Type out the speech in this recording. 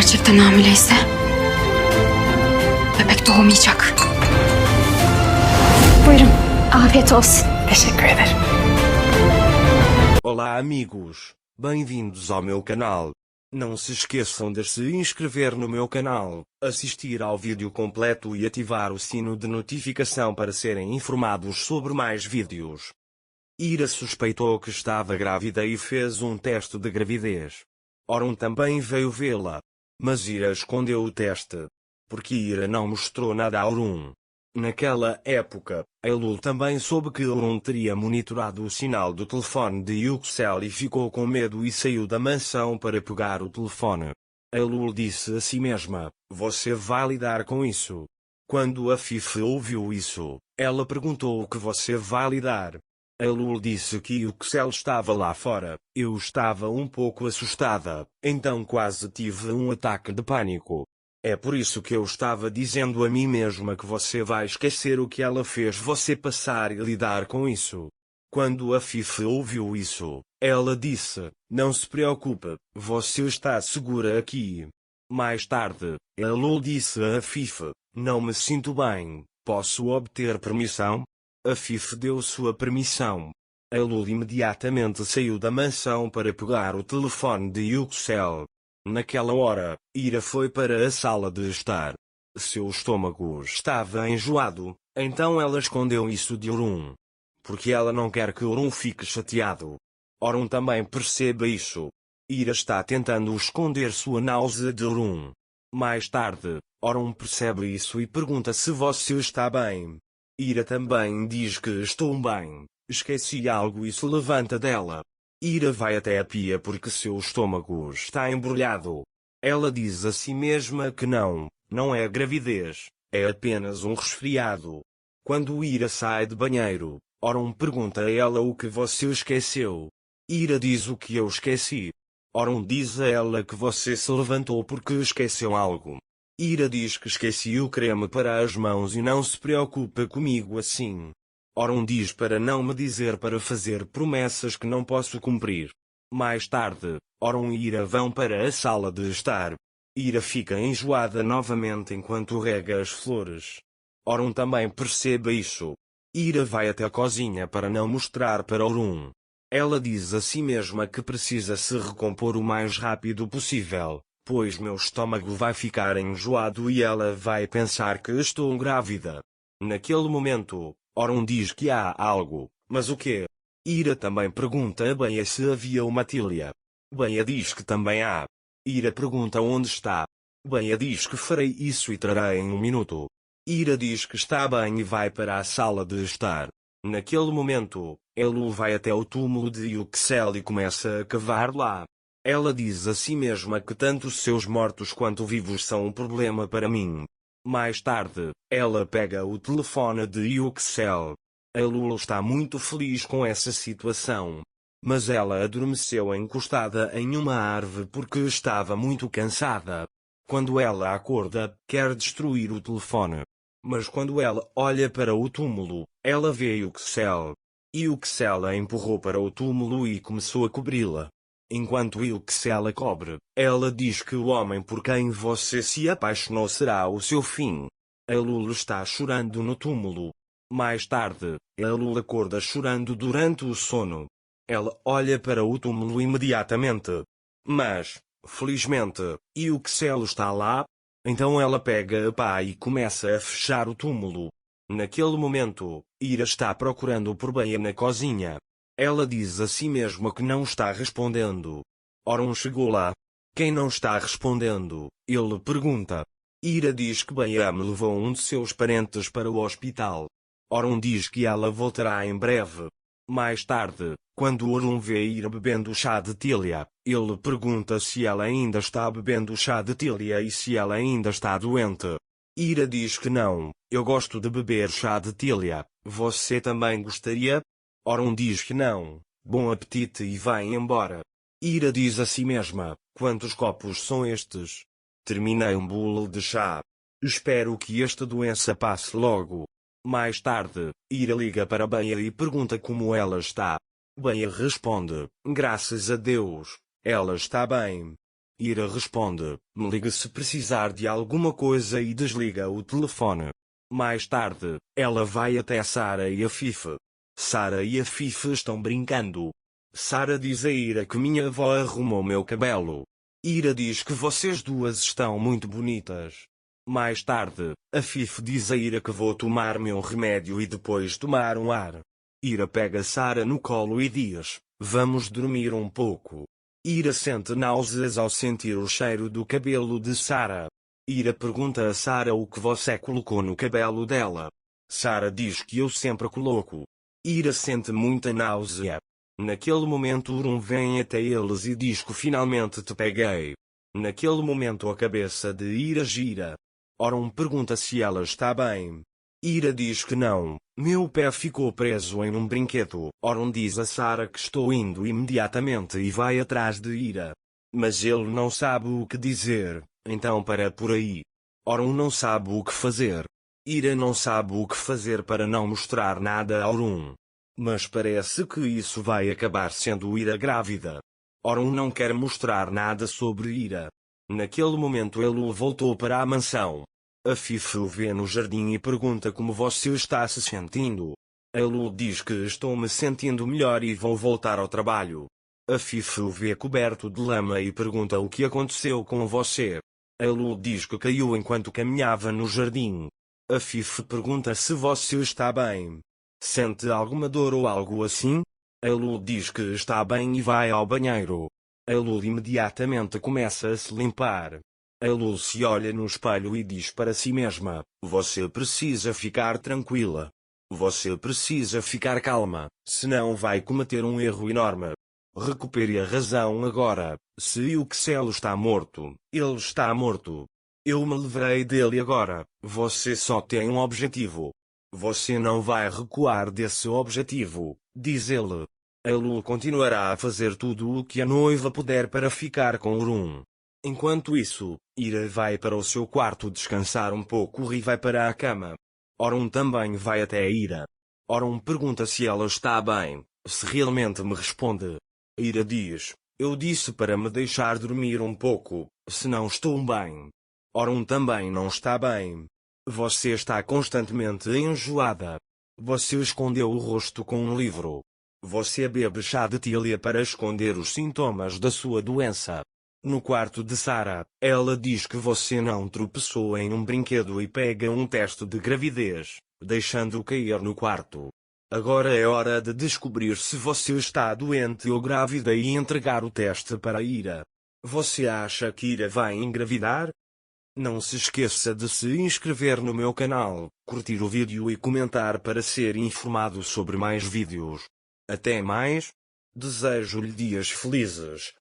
gerçekten hamileyse bebek doğmayacak. Buyurun, afiyet olsun. Teşekkür ederim. Olá amigos, bem-vindos ao meu canal. Não se esqueçam de se inscrever no meu canal, assistir ao vídeo completo e ativar o sino de notificação para serem informados sobre mais vídeos. Ira suspeitou que estava grávida e fez um teste de gravidez. Orun também veio vê-la, mas Ira escondeu o teste, porque Ira não mostrou nada a Orun. Naquela época, Elul também soube que Orun teria monitorado o sinal do telefone de Yüksel e ficou com medo e saiu da mansão para pegar o telefone. Elul disse a si mesma, você vai lidar com isso. Quando a Fife ouviu isso, ela perguntou o que você vai lidar. Elul disse que Yüksel estava lá fora. Eu estava um pouco assustada, então quase tive um ataque de pânico. É por isso que eu estava dizendo a mim mesma que você vai esquecer o que ela fez você passar e lidar com isso. Quando a Fife ouviu isso, ela disse, não se preocupe, você está segura aqui. Mais tarde, Elul disse a Fife, não me sinto bem, posso obter permissão? A Fife deu sua permissão. Elul imediatamente saiu da mansão para pegar o telefone de Yüksel. Naquela hora, Ira foi para a sala de estar. Seu estômago estava enjoado, então ela escondeu isso de Orun. Porque ela não quer que Orun fique chateado. Orun também percebe isso. Ira está tentando esconder sua náusea de Orun. Mais tarde, Orun percebe isso e pergunta se você está bem. Ira também diz que estou bem, esqueci algo e se levanta dela. Ira vai até a pia porque seu estômago está embrulhado. Ela diz a si mesma que não é gravidez, é apenas um resfriado. Quando Ira sai do banheiro, Orun pergunta a ela o que você esqueceu. Ira diz o que eu esqueci. Orun diz a ela que você se levantou porque esqueceu algo. Ira diz que esqueci o creme para as mãos e não se preocupe comigo assim. Orun diz para não me dizer para fazer promessas que não posso cumprir. Mais tarde, Orun e Ira vão para a sala de estar. Ira fica enjoada novamente enquanto rega as flores. Orun também percebe isso. Ira vai até a cozinha para não mostrar para Orun. Ela diz a si mesma que precisa se recompor o mais rápido possível, pois meu estômago vai ficar enjoado e ela vai pensar que estou grávida. Naquele momento, Orun diz que há algo, mas o quê? Ira também pergunta a Beia se havia uma Tília. Beia diz que também há. Ira pergunta onde está. Beia diz que farei isso e trarei em um minuto. Ira diz que está bem e vai para a sala de estar. Naquele momento, Elul vai até o túmulo de Yüksel e começa a cavar lá. Ela diz a si mesma que tanto seus mortos quanto vivos são um problema para mim. Mais tarde, ela pega o telefone de Yüksel. Elul está muito feliz com essa situação. Mas ela adormeceu encostada em uma árvore porque estava muito cansada. Quando ela acorda, quer destruir o telefone. Mas quando ela olha para o túmulo, ela vê Yüksel. Yüksel a empurrou para o túmulo e começou a cobri-la. Enquanto Yüksel a cobre, ela diz que o homem por quem você se apaixonou será o seu fim. Elul está chorando no túmulo. Mais tarde, Elul acorda chorando durante o sono. Ela olha para o túmulo imediatamente. Mas, felizmente, Yüksel está lá. Então ela pega a pá e começa a fechar o túmulo. Naquele momento, Ira está procurando por Beia na cozinha. Ela diz a si mesma que não está respondendo. Orun chegou lá. Quem não está respondendo? Ele pergunta. Ira diz que Beia me levou um de seus parentes para o hospital. Orun diz que ela voltará em breve. Mais tarde, quando Orun vê Ira bebendo chá de Tília, ele pergunta se ela ainda está bebendo chá de Tília e se ela ainda está doente. Ira diz que não, eu gosto de beber chá de Tília, você também gostaria? Orun diz que não, bom apetite e vai embora. Ira diz a si mesma, quantos copos são estes? Terminei um bule de chá. Espero que esta doença passe logo. Mais tarde, Ira liga para Beia e pergunta como ela está. Beia responde, graças a Deus, ela está bem. Ira responde: me ligue se precisar de alguma coisa e desliga o telefone. Mais tarde, ela vai até Sara e Afif. Sara e Afif estão brincando. Sara diz a Ira que minha avó arrumou meu cabelo. Ira diz que vocês duas estão muito bonitas. Mais tarde, Afif diz a Ira que vou tomar meu remédio e depois tomar um ar. Ira pega Sara no colo e diz: vamos dormir um pouco. Ira sente náuseas ao sentir o cheiro do cabelo de Sara. Ira pergunta a Sara o que você colocou no cabelo dela. Sara diz que eu sempre coloco. Ira sente muita náusea. Naquele momento Urum vem até eles e diz que finalmente te peguei. Naquele momento a cabeça de Ira gira. Urum pergunta se ela está bem. Ira diz que não, meu pé ficou preso em um brinquedo. Urum diz a Sara que estou indo imediatamente e vai atrás de Ira. Mas ele não sabe o que dizer, então para por aí. Urum não sabe o que fazer. Ira não sabe o que fazer para não mostrar nada a Urum. Mas parece que isso vai acabar sendo Ira grávida. Urum não quer mostrar nada sobre Ira. Naquele momento ele voltou para a mansão. Afif o vê no jardim e pergunta como você está se sentindo. Ele diz que estou me sentindo melhor e vou voltar ao trabalho. Afif o vê coberto de lama e pergunta o que aconteceu com você. Ele diz que caiu enquanto caminhava no jardim. Afif pergunta se você está bem. Sente alguma dor ou algo assim? Ele diz que está bem e vai ao banheiro. Ele imediatamente começa a se limpar. Ele se olha no espelho e diz para si mesma: você precisa ficar tranquila. Você precisa ficar calma, senão vai cometer um erro enorme. Recupere a razão agora. Se o Xelo está morto, ele está morto. Eu me livrei dele agora. Você só tem um objetivo. Você não vai recuar desse objetivo, diz ele. Ele continuará a fazer tudo o que a noiva puder para ficar com Urum. Enquanto isso, Ira vai para o seu quarto descansar um pouco e vai para a cama. Urum também vai até a Ira. Urum pergunta se ela está bem, se realmente me responde. Ira diz: eu disse para me deixar dormir um pouco, se não estou bem. Urum também não está bem. Você está constantemente enjoada. Você escondeu o rosto com um livro. Você bebe chá de tília para esconder os sintomas da sua doença. No quarto de Sara, ela diz que você não tropeçou em um brinquedo e pega um teste de gravidez, deixando-o cair no quarto. Agora é hora de descobrir se você está doente ou grávida e entregar o teste para Ira. Você acha que Ira vai engravidar? Não se esqueça de se inscrever no meu canal, curtir o vídeo e comentar para ser informado sobre mais vídeos. Até mais. Desejo-lhe dias felizes.